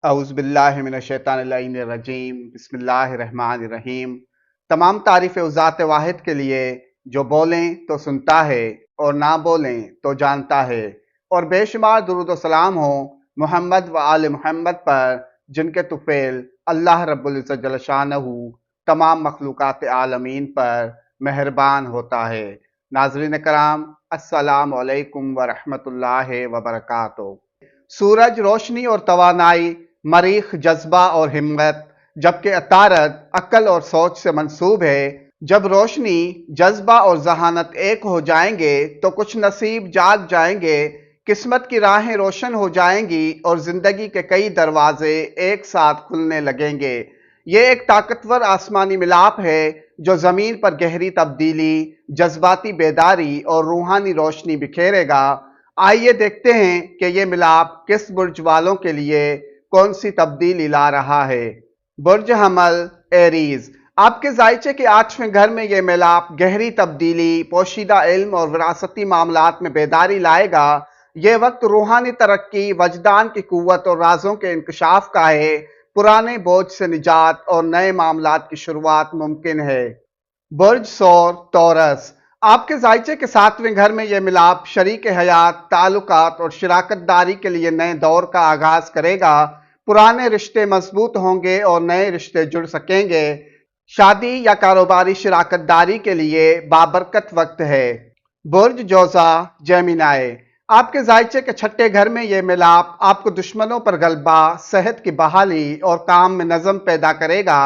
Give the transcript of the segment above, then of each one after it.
اعوذ باللہ من الشیطان اللعین الرجیم بسم اللہ الرحمن الرحیم۔ تمام تعریف اس ذات واحد کے لیے جو بولیں تو سنتا ہے اور نہ بولیں تو جانتا ہے، اور بے شمار درود و سلام ہوں محمد و آل محمد پر، جن کے طفیل اللہ رب العزت جل شانہ تمام مخلوقات عالمین پر مہربان ہوتا ہے۔ ناظرین کرام، السلام علیکم ورحمۃ اللہ وبرکاتہ۔ سورج روشنی اور توانائی، مریخ جذبہ اور ہمت، جبکہ عطارد عقل اور سوچ سے منسوب ہے۔ جب روشنی، جذبہ اور ذہانت ایک ہو جائیں گے تو کچھ نصیب جاگ جائیں گے، قسمت کی راہیں روشن ہو جائیں گی اور زندگی کے کئی دروازے ایک ساتھ کھلنے لگیں گے۔ یہ ایک طاقتور آسمانی ملاپ ہے جو زمین پر گہری تبدیلی، جذباتی بیداری اور روحانی روشنی بکھیرے گا۔ آئیے دیکھتے ہیں کہ یہ ملاپ کس برج والوں کے لیے کون سی تبدیلی لا رہا ہے۔ برج حمل ایریز، آپ کے ذائچے کے 8ویں گھر میں یہ ملاپ گہری تبدیلی، پوشیدہ علم اور وراثتی معاملات میں بیداری لائے گا۔ یہ وقت روحانی ترقی، وجدان کی قوت اور رازوں کے انکشاف کا ہے۔ پرانے بوجھ سے نجات اور نئے معاملات کی شروعات ممکن ہے۔ برج ثور تورس، آپ کے ذائچے کے 7ویں گھر میں یہ ملاپ شریک حیات، تعلقات اور شراکت داری کے لیے نئے دور کا آغاز کرے گا۔ پرانے رشتے مضبوط ہوں گے اور نئے رشتے جڑ سکیں گے۔ شادی یا کاروباری شراکت داری کے لیے بابرکت وقت ہے۔ برج جوزا جیمینائے، آپ کے ذائچے کے 6 گھر میں یہ ملاپ آپ کو دشمنوں پر غلبہ، صحت کی بحالی اور کام میں نظم پیدا کرے گا۔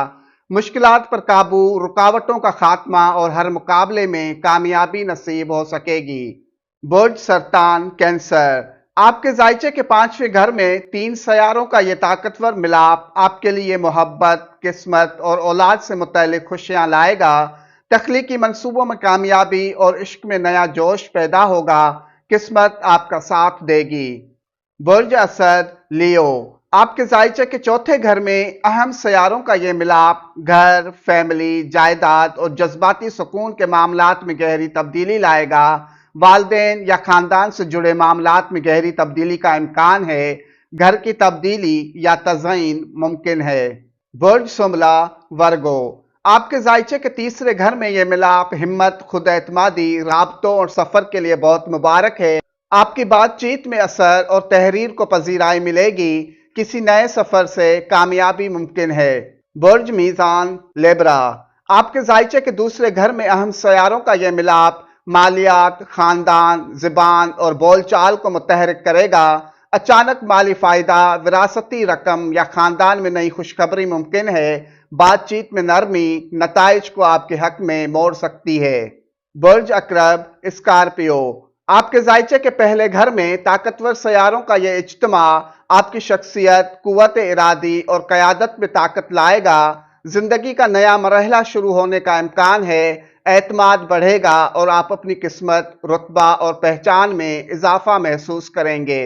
مشکلات پر قابو، رکاوٹوں کا خاتمہ اور ہر مقابلے میں کامیابی نصیب ہو سکے گی۔ برج سرطان کینسر، آپ کے ذائچے کے 5ویں گھر میں 3 سیاروں کا یہ طاقتور ملاپ آپ کے لیے محبت، قسمت اور اولاد سے متعلق خوشیاں لائے گا۔ تخلیقی منصوبوں میں کامیابی اور عشق میں نیا جوش پیدا ہوگا۔ قسمت آپ کا ساتھ دے گی۔ برج اسد لیو، آپ کے ذائچے کے 4تھے گھر میں اہم سیاروں کا یہ ملاپ گھر، فیملی، جائیداد اور جذباتی سکون کے معاملات میں گہری تبدیلی لائے گا۔ والدین یا خاندان سے جڑے معاملات میں گہری تبدیلی کا امکان ہے۔ گھر کی تبدیلی یا تزئین ممکن ہے۔ برج شملہ ورگو، آپ کے ذائچے کے 3رے گھر میں یہ ملاپ ہمت، خود اعتمادی، رابطوں اور سفر کے لیے بہت مبارک ہے۔ آپ کی بات چیت میں اثر اور تحریر کو پذیرائی ملے گی۔ کسی نئے سفر سے کامیابی ممکن ہے۔ برج میزان لیبرا، آپ کے ذائچے کے 2 گھر میں اہم سیاروں کا یہ ملاپ مالیات، خاندان، زبان اور بول چال کو متحرک کرے گا۔ اچانک مالی فائدہ، وراثتی رقم یا خاندان میں نئی خوشخبری ممکن ہے۔ بات چیت میں نرمی نتائج کو آپ کے حق میں موڑ سکتی ہے۔ برج عقرب اسکارپیو، آپ کے ذائچے کے پہلے گھر میں طاقتور سیاروں کا یہ اجتماع آپ کی شخصیت، قوت ارادی اور قیادت میں طاقت لائے گا۔ زندگی کا نیا مرحلہ شروع ہونے کا امکان ہے۔ اعتماد بڑھے گا اور آپ اپنی قسمت، رتبہ اور پہچان میں اضافہ محسوس کریں گے۔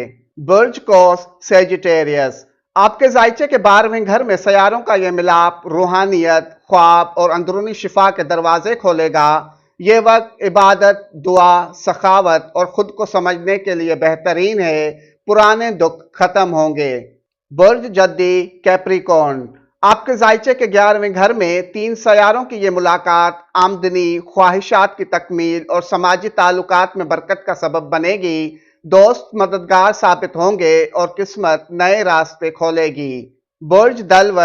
برج قوس سیجیٹیریس، آپ کے ذائچے کے 12ویں گھر میں سیاروں کا یہ ملاپ روحانیت، خواب اور اندرونی شفا کے دروازے کھولے گا۔ یہ وقت عبادت، دعا، سخاوت اور خود کو سمجھنے کے لیے بہترین ہے۔ پرانے دکھ ختم ہوں گے۔ برج جدی کیپریکورن، آپ کے ذائچے کے 11ویں گھر میں 3 سیاروں کی یہ ملاقات آمدنی، خواہشات کی تکمیل اور سماجی تعلقات میں برکت کا سبب بنے گی۔ دوست مددگار ثابت ہوں گے اور قسمت نئے راستے کھولے گی۔ برج دلو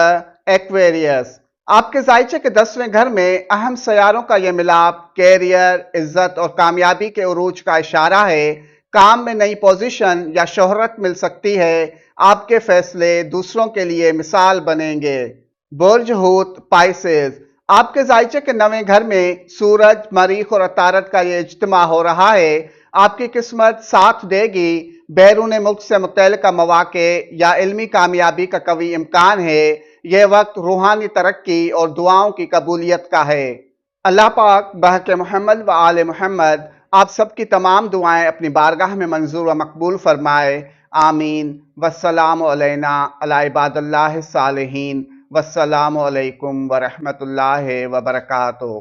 ایکویریس، آپ کے ذائچے کے 10ویں گھر میں اہم سیاروں کا یہ ملاپ کیریئر، عزت اور کامیابی کے عروج کا اشارہ ہے۔ کام میں نئی پوزیشن یا شہرت مل سکتی ہے۔ آپ کے فیصلے دوسروں کے لیے مثال بنیں گے۔ برج حوت پائسز، آپ کے ذائچے کے 9ویں گھر میں سورج، مریخ اور عطارد کا یہ اجتماع ہو رہا ہے۔ آپ کی قسمت ساتھ دے گی۔ بیرون ملک سے متعلقہ مواقع یا علمی کامیابی کا قوی امکان ہے۔ یہ وقت روحانی ترقی اور دعاؤں کی قبولیت کا ہے۔ اللہ پاک بحق محمد و آل محمد آپ سب کی تمام دعائیں اپنی بارگاہ میں منظور و مقبول فرمائے۔ آمین۔ والسلام علینا علی عباد اللہ الصالحین۔ والسلام علیکم ورحمۃ اللہ وبرکاتہ۔